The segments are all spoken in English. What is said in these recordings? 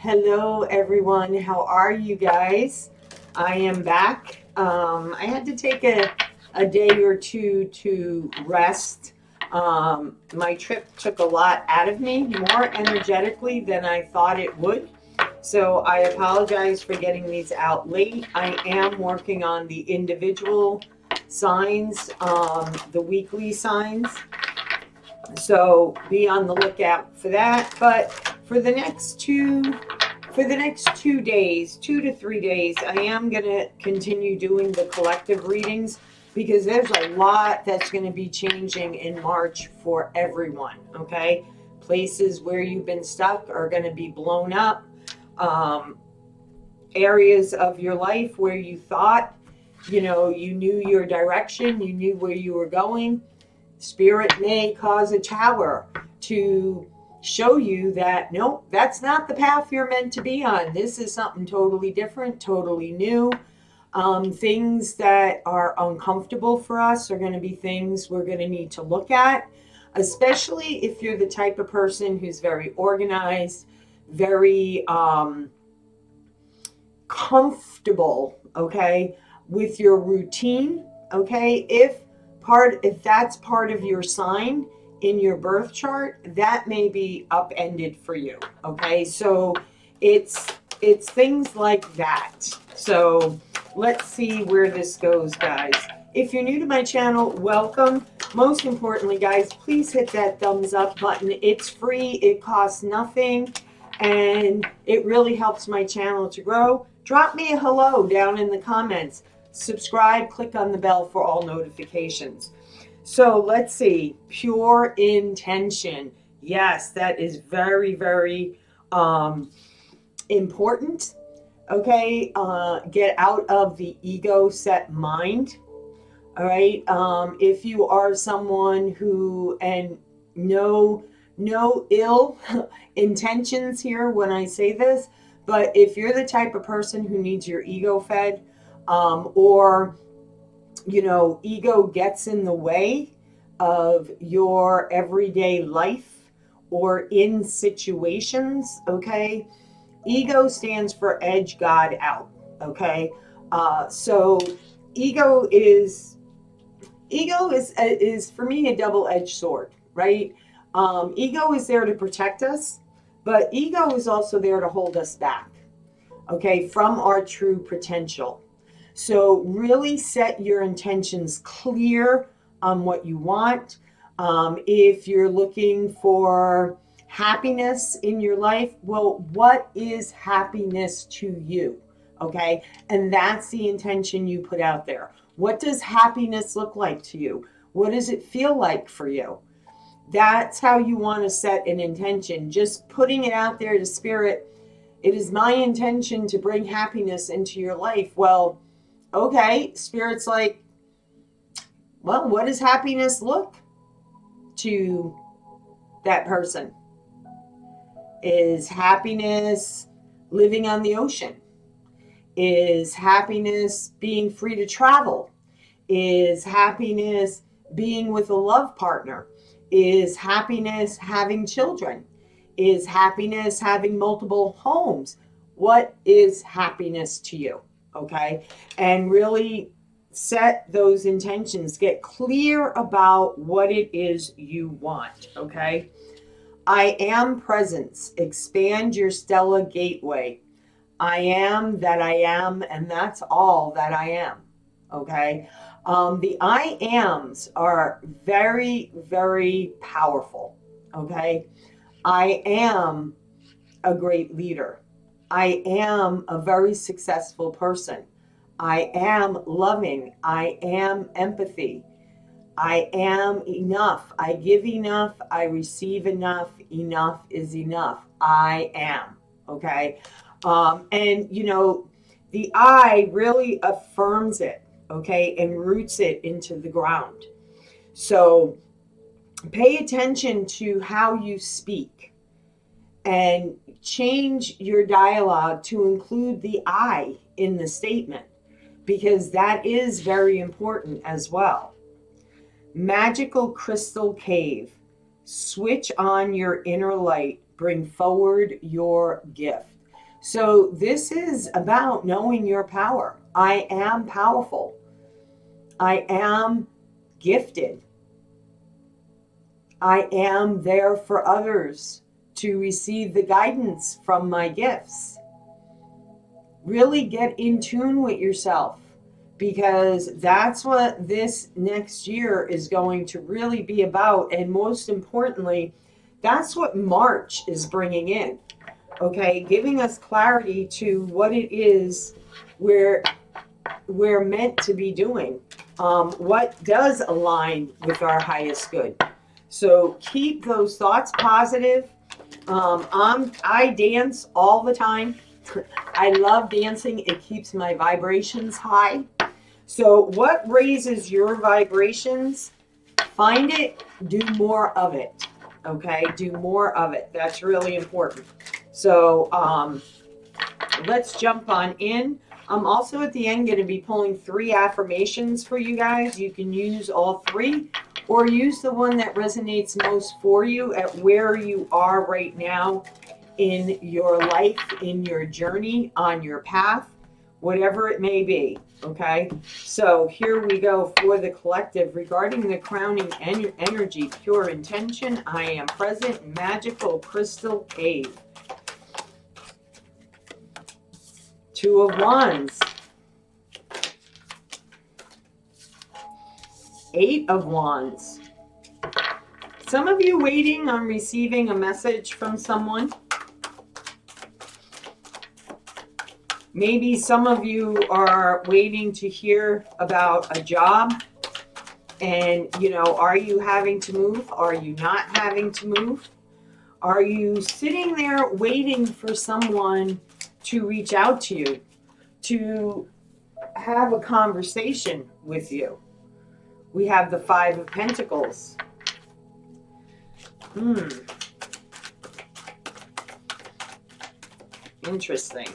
Hello, everyone. How are you guys? I am back. I had to take a day or two to rest. My trip took a lot out of me, more energetically than I thought it would. So I apologize for getting these out late. I am working on the individual signs, the weekly signs. So be on the lookout for that. But for the next two days, 2 to 3 days, I am going to continue doing the collective readings because there's a lot that's going to be changing in March for everyone. Okay, places where you've been stuck are going to be blown up. Um, Areas of your life where you thought, you knew your direction, you knew where you were going. Spirit may cause a tower to show you that, nope, that's not the path you're meant to be on. This is something totally different, totally new. Things that are uncomfortable for us are going to be things we're going to need to look at, especially if you're the type of person who's very organized, very comfortable, okay, with your routine, okay? If that's part of your sign in your birth chart, that may be upended for you, okay? So it's things like that. So let's see where this goes, guys. If you're new to my channel, welcome. Most importantly, guys, please hit that thumbs up button. It's free, it costs nothing, and it really helps my channel to grow. Drop me a hello down in the comments. Subscribe, click on the bell for all notifications. So let's see, pure intention. Yes, that is very, very important. Okay, get out of the ego set mind. All right, if you are someone who, and no ill intentions here when I say this, but if you're the type of person who needs your ego fed, or ego gets in the way of your everyday life or in situations, okay? Ego stands for edge God out, okay? So ego is for me a double-edged sword, right? Ego is there to protect us, but ego is also there to hold us back, okay, from our true potential. So really set your intentions clear on what you want. If you're looking for happiness in your life, well, what is happiness to you? Okay, and that's the intention you put out there. What does happiness look like to you? What does it feel like for you? That's how you want to set an intention. Just putting it out there to spirit, it is my intention to bring happiness into your life. Well, okay, spirit's like, well, what does happiness look to that person? Is happiness living on the ocean? Is happiness being free to travel? Is happiness being with a love partner? Is happiness having children? Is happiness having multiple homes? What is happiness to you? Okay. And really set those intentions. Get clear about what it is you want. Okay. I am presence. Expand your Stella gateway. I am that I am, and that's all that I am. Okay. The I ams are very, very powerful. Okay. I am a great leader. I am a very successful person. I am loving. I am empathy. I am enough. I give enough. I receive enough. Enough is enough. I am. Okay. And the I really affirms it. Okay. And roots it into the ground. So pay attention to how you speak and change your dialogue to include the I in the statement, because that is very important as well. Magical crystal cave. Switch on your inner light. Bring forward your gift. So this is about knowing your power. I am powerful. I am gifted. I am there for others to receive the guidance from my gifts. Really get in tune with yourself, because that's what this next year is going to really be about. And most importantly, that's what March is bringing in. Okay, giving us clarity to what it is we're meant to be doing, what does align with our highest good. So keep those thoughts positive. I dance all the time. I love dancing. It keeps my vibrations high. So what raises your vibrations? Find it, do more of it. Okay, do more of it. That's really important. So let's jump on in. I'm also at the end going to be pulling 3 affirmations for you guys. You can use all 3 or use the one that resonates most for you at where you are right now in your life, in your journey, on your path, whatever it may be. Okay, so here we go for the collective. Regarding the crowning energy, pure intention, I am present, magical crystal cave. 2 of Wands. 8 of Wands. Some of you waiting on receiving a message from someone. Maybe some of you are waiting to hear about a job. And, are you having to move? Are you not having to move? Are you sitting there waiting for someone to reach out to you, to have a conversation with you? We have the 5 of Pentacles. Interesting.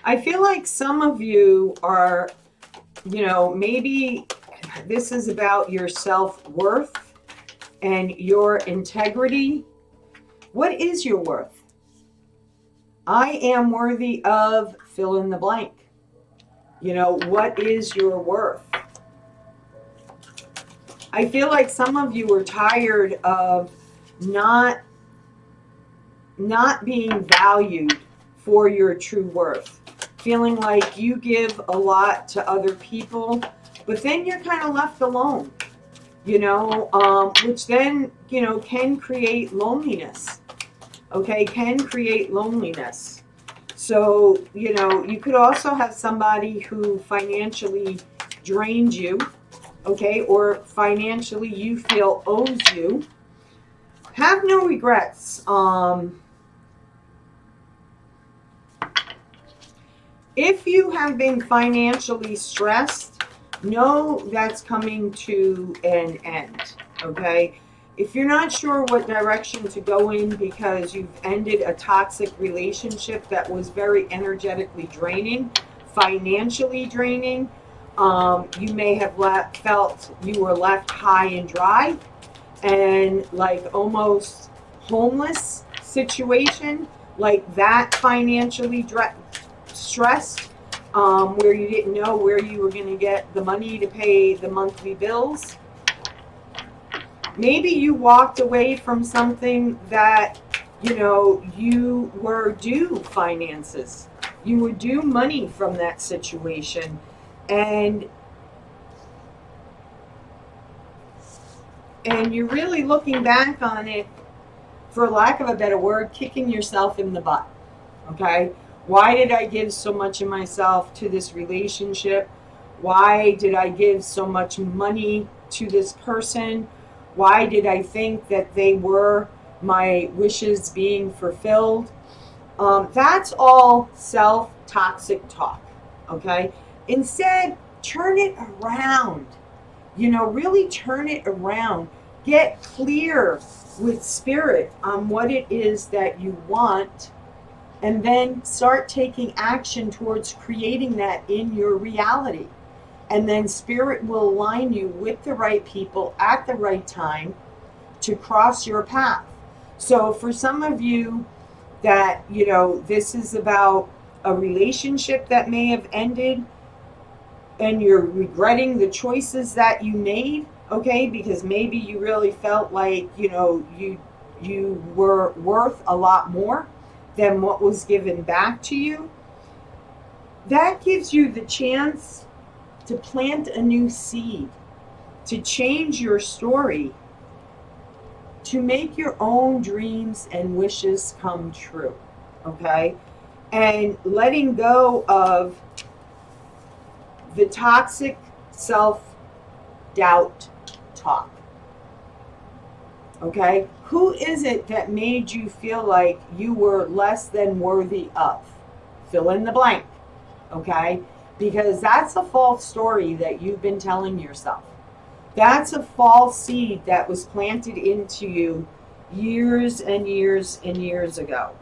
I feel like some of you are, maybe this is about your self-worth and your integrity. What is your worth? I am worthy of fill in the blank. What is your worth? I feel like some of you are tired of not being valued for your true worth. Feeling like you give a lot to other people, but then you're kind of left alone, which then, can create loneliness. Okay, can create loneliness. So, you could also have somebody who financially drains you, okay, or financially you feel owes you. Have no regrets. If you have been financially stressed, know that's coming to an end, okay? If you're not sure what direction to go in because you've ended a toxic relationship that was very energetically draining, financially draining, you may have felt you were left high and dry and like almost homeless situation, like that financially stressed, where you didn't know where you were going to get the money to pay the monthly bills. Maybe you walked away from something that, you were due finances. You were due money from that situation. And you're really looking back on it, for lack of a better word, kicking yourself in the butt. Okay? Why did I give so much of myself to this relationship? Why did I give so much money to this person? Why did I think that they were my wishes being fulfilled? That's all self-toxic talk, okay? Instead, turn it around. Really turn it around. Get clear with spirit on what it is that you want, and then start taking action towards creating that in your reality. And then Spirit will align you with the right people at the right time to cross your path. So for some of you that, this is about a relationship that may have ended and you're regretting the choices that you made, okay? Because maybe you really felt like, you were worth a lot more than what was given back to you. That gives you the chance to plant a new seed, to change your story, to make your own dreams and wishes come true, okay? And letting go of the toxic self-doubt talk, okay? Who is it that made you feel like you were less than worthy of? Fill in the blank, okay? Because that's a false story that you've been telling yourself. That's a false seed that was planted into you years and years and years ago,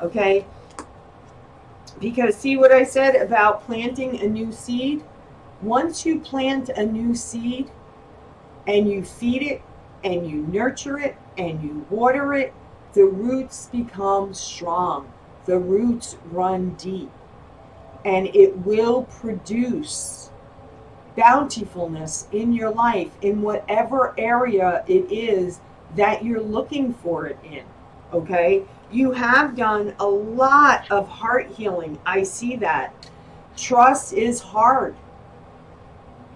okay? Because see what I said about planting a new seed? Once you plant a new seed and you feed it and you nurture it and you water it, the roots become strong. The roots run deep. And it will produce bountifulness in your life in whatever area it is that you're looking for it in, okay? You have done a lot of heart healing. I see that. Trust is hard.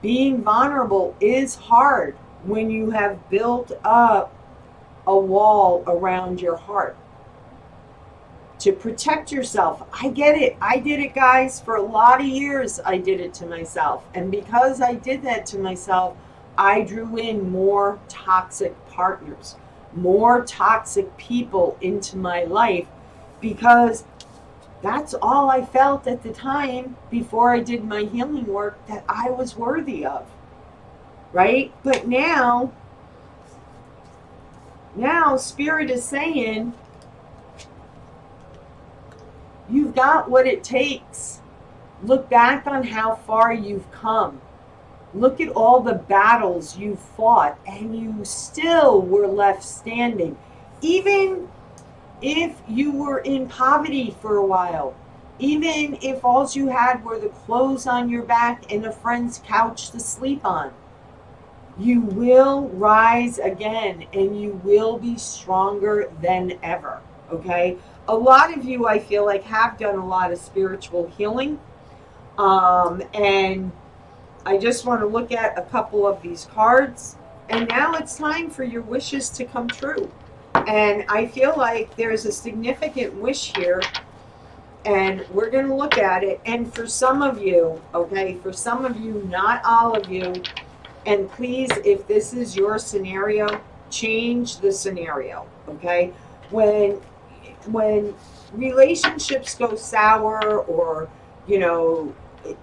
Being vulnerable is hard when you have built up a wall around your heart to protect yourself. I get it. I did it, guys. For a lot of years, I did it to myself. And because I did that to myself, I drew in more toxic partners, more toxic people into my life, because that's all I felt at the time before I did my healing work that I was worthy of, right? But now Spirit is saying, you've got what it takes. Look back on how far you've come. Look at all the battles you fought and you still were left standing. Even if you were in poverty for a while, even if all you had were the clothes on your back and a friend's couch to sleep on, you will rise again and you will be stronger than ever, okay? A lot of you, I feel like, have done a lot of spiritual healing. And I just want to look at a couple of these cards. And now it's time for your wishes to come true. And I feel like there's a significant wish here. And we're going to look at it. And for some of you, okay, for some of you, not all of you, and please, if this is your scenario, change the scenario, okay? When relationships go sour, or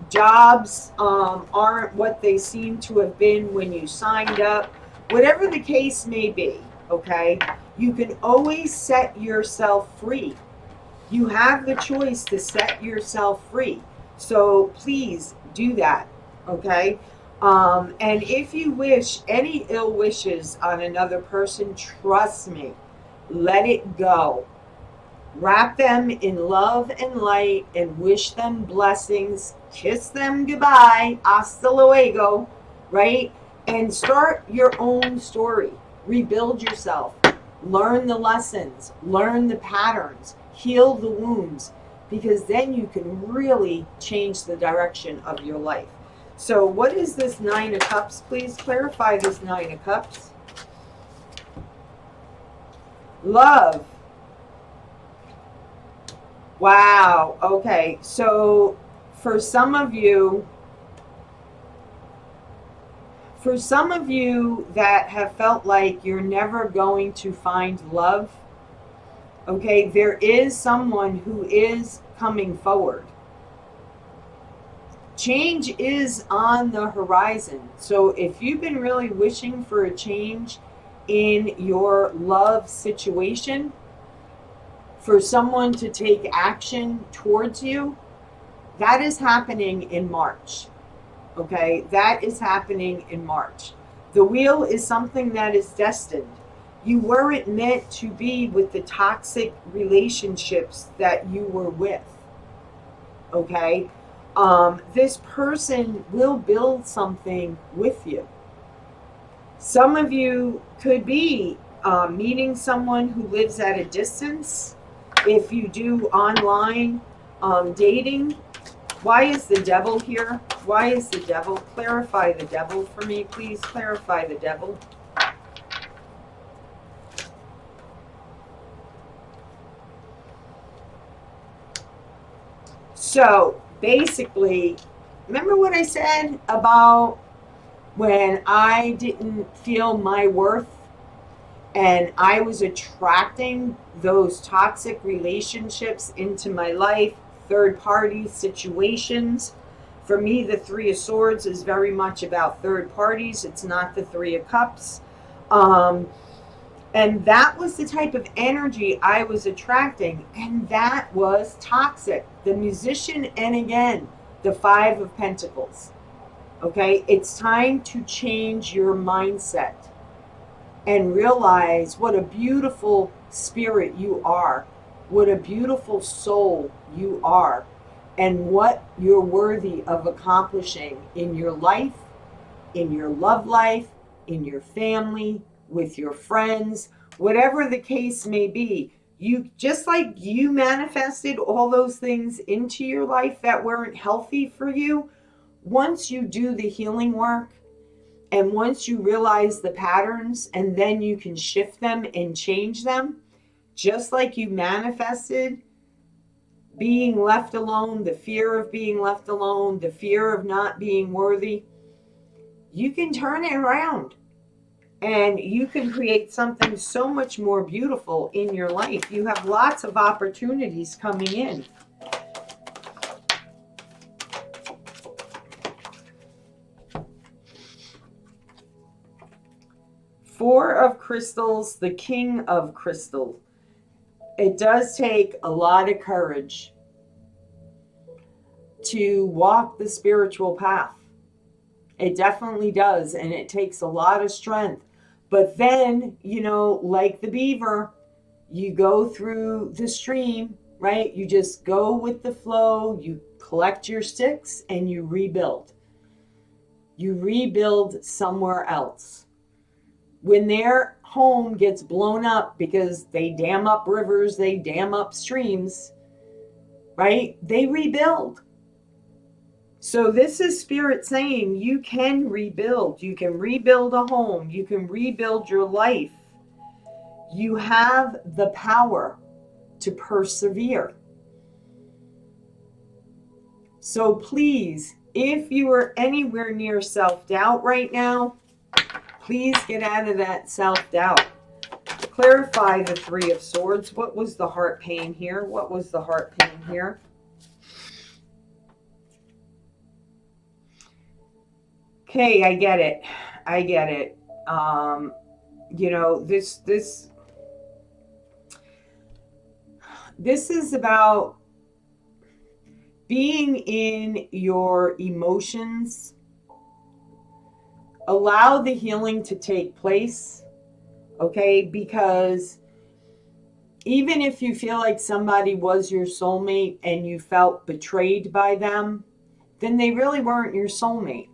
jobs aren't what they seem to have been when you signed up, whatever the case may be, okay, you can always set yourself free. You have the choice to set yourself free. So please do that, okay? And if you wish any ill wishes on another person, trust me, let it go. Wrap them in love and light and wish them blessings. Kiss them goodbye. Hasta luego, right? And start your own story. Rebuild yourself. Learn the lessons. Learn the patterns. Heal the wounds. Because then you can really change the direction of your life. So what is this Nine of Cups? Please clarify this Nine of Cups. Love. Wow. Okay. So for some of you that have felt like you're never going to find love, okay, there is someone who is coming forward. Change is on the horizon. So if you've been really wishing for a change in your love situation, for someone to take action towards you, that is happening in March. Okay, that is happening in March. The wheel is something that is destined. You weren't meant to be with the toxic relationships that you were with. Okay, this person will build something with you. Some of you could be meeting someone who lives at a distance. If you do online dating, why is the devil here? Why is the devil? Clarify the devil for me, please. Clarify the devil. So basically, remember what I said about when I didn't feel my worth and I was attracting those toxic relationships into my life, third party situations. For me, the Three of Swords is very much about third parties. It's not the Three of Cups. Um, and that was the type of energy I was attracting. And that was toxic. The musician, and again, the Five of Pentacles. Okay, it's time to change your mindset and realize what a beautiful spirit you are, what a beautiful soul you are, and what you're worthy of accomplishing in your life, in your love life, in your family, with your friends, whatever the case may be. You, just like you manifested all those things into your life that weren't healthy for you, once you do the healing work, and once you realize the patterns and then you can shift them and change them, just like you manifested being left alone, the fear of being left alone, the fear of not being worthy, you can turn it around and you can create something so much more beautiful in your life. You have lots of opportunities coming in. Four of Crystals, the King of Crystals. It does take a lot of courage to walk the spiritual path. It definitely does, and it takes a lot of strength. But then, like the beaver, you go through the stream, right? You just go with the flow, you collect your sticks, and you rebuild. You rebuild somewhere else. When their home gets blown up because they dam up rivers, they dam up streams, right? They rebuild. So this is Spirit saying you can rebuild. You can rebuild a home. You can rebuild your life. You have the power to persevere. So please, if you are anywhere near self-doubt right now, please get out of that self-doubt. Clarify the Three of Swords. What was the heart pain here? What was the heart pain here? Okay, I get it. I get it. This is about being in your emotions. Allow the healing to take place, okay? Because even if you feel like somebody was your soulmate and you felt betrayed by them, then they really weren't your soulmate,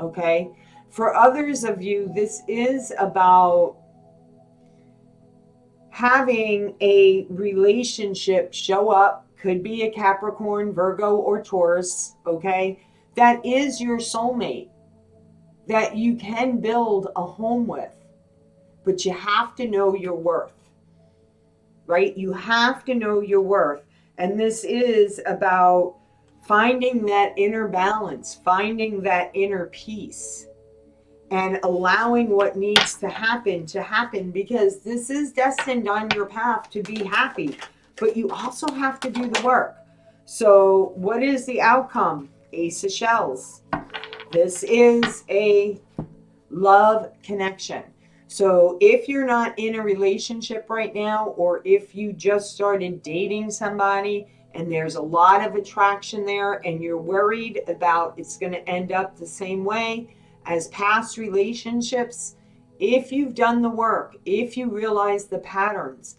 okay? For others of you, this is about having a relationship show up, could be a Capricorn, Virgo, or Taurus, okay, that is your soulmate, that you can build a home with, but you have to know your worth, right? You have to know your worth. And this is about finding that inner balance, finding that inner peace, and allowing what needs to happen, because this is destined on your path to be happy, but you also have to do the work. So what is the outcome? Ace of Shells. This is a love connection. So if you're not in a relationship right now, or if you just started dating somebody and there's a lot of attraction there, and you're worried about it's going to end up the same way as past relationships, if you've done the work, if you realize the patterns,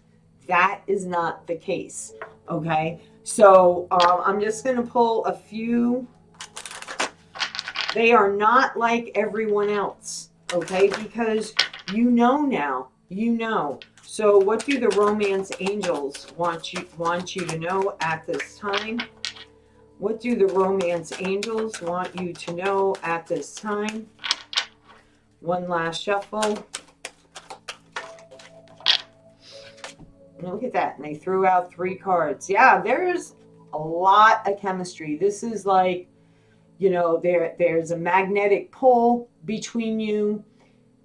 that is not the case. Okay, so I'm just going to pull a few. They are not like everyone else, okay, because you know now, you know. So what do the romance angels want you to know at this time? What do the romance angels want you to know at this time? One last shuffle. Look at that. And they threw out 3 cards. Yeah, there's a lot of chemistry. This is like, you know, there's a magnetic pull between you.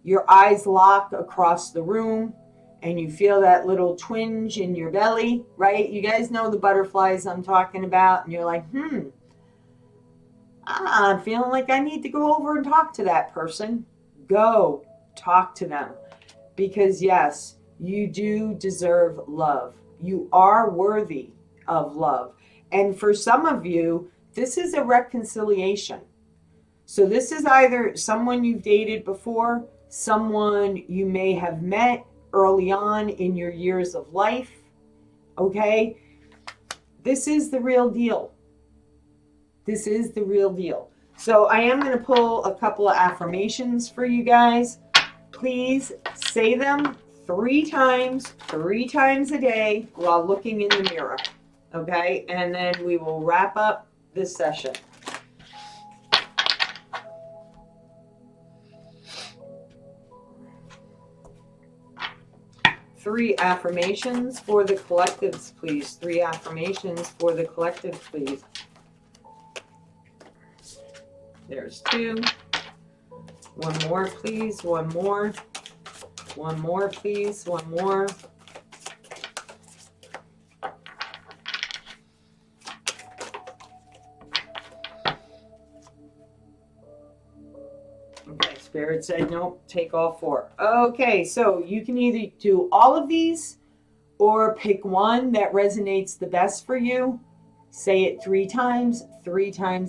Your eyes lock across the room, and you feel that little twinge in your belly, right? You guys know the butterflies I'm talking about, and you're like, I'm feeling like I need to go over and talk to that person. Go talk to them, because yes, you do deserve love. You are worthy of love. And for some of you, this is a reconciliation. So this is either someone you've dated before, someone you may have met early on in your years of life, okay? This is the real deal. This is the real deal. So I am going to pull a couple of affirmations for you guys. Please say them 3 times a day while looking in the mirror, okay? And then we will wrap up this session. Three affirmations for the collectives, please. 3 affirmations for the collective, please. There's 2. One more, please. One more. One more, please. One more. Okay, Spirit said nope, take all 4. Okay, so you can either do all of these or pick one that resonates the best for you. Say it 3 times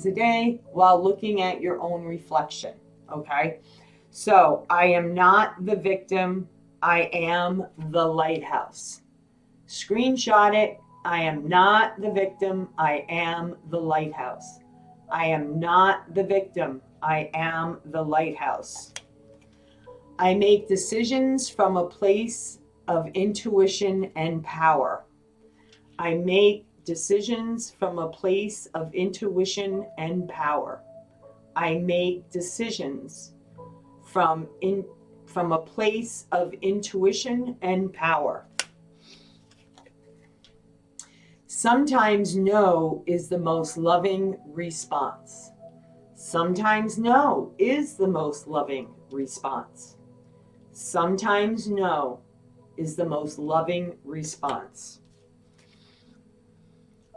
a day while looking at your own reflection, okay? So, I am not the victim, I am the lighthouse. Screenshot it. I am not the victim, I am the lighthouse. I am not the victim, I am the lighthouse. I make decisions from a place of intuition and power. I make decisions from a place of intuition and power. I make decisions from a place of intuition and power. Sometimes no is the most loving response. Sometimes no is the most loving response. Sometimes no is the most loving response.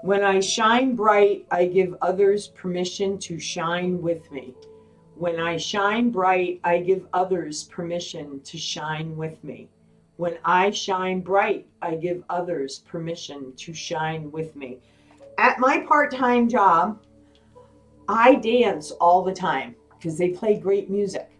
When I shine bright, I give others permission to shine with me. When I shine bright, I give others permission to shine with me. When I shine bright, I give others permission to shine with me. At my part-time job, I dance all the time because they play great music.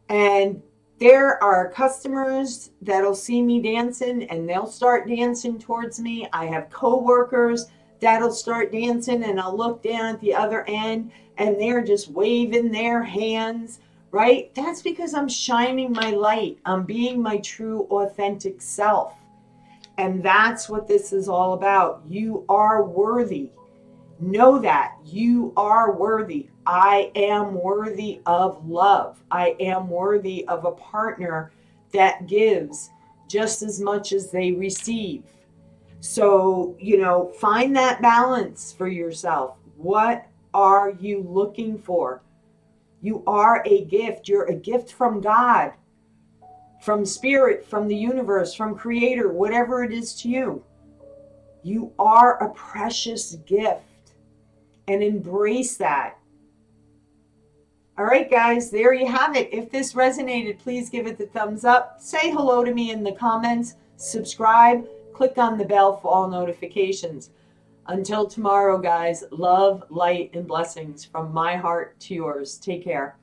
And there are customers that'll see me dancing and they'll start dancing towards me. I have coworkers that'll start dancing and I'll look down at the other end and they're just waving their hands, right? That's because I'm shining my light. I'm being my true, authentic self. And that's what this is all about. You are worthy. Know that you are worthy. I am worthy of love. I am worthy of a partner that gives just as much as they receive. So, find that balance for yourself. What are you looking for? You are a gift. You're a gift from God, from Spirit, from the universe, from Creator, whatever it is to you. You are a precious gift. And embrace that. All right, guys, there you have it. If this resonated, please give it the thumbs up. Say hello to me in the comments. Subscribe. Click on the bell for all notifications. Until tomorrow, guys, love, light, and blessings from my heart to yours. Take care.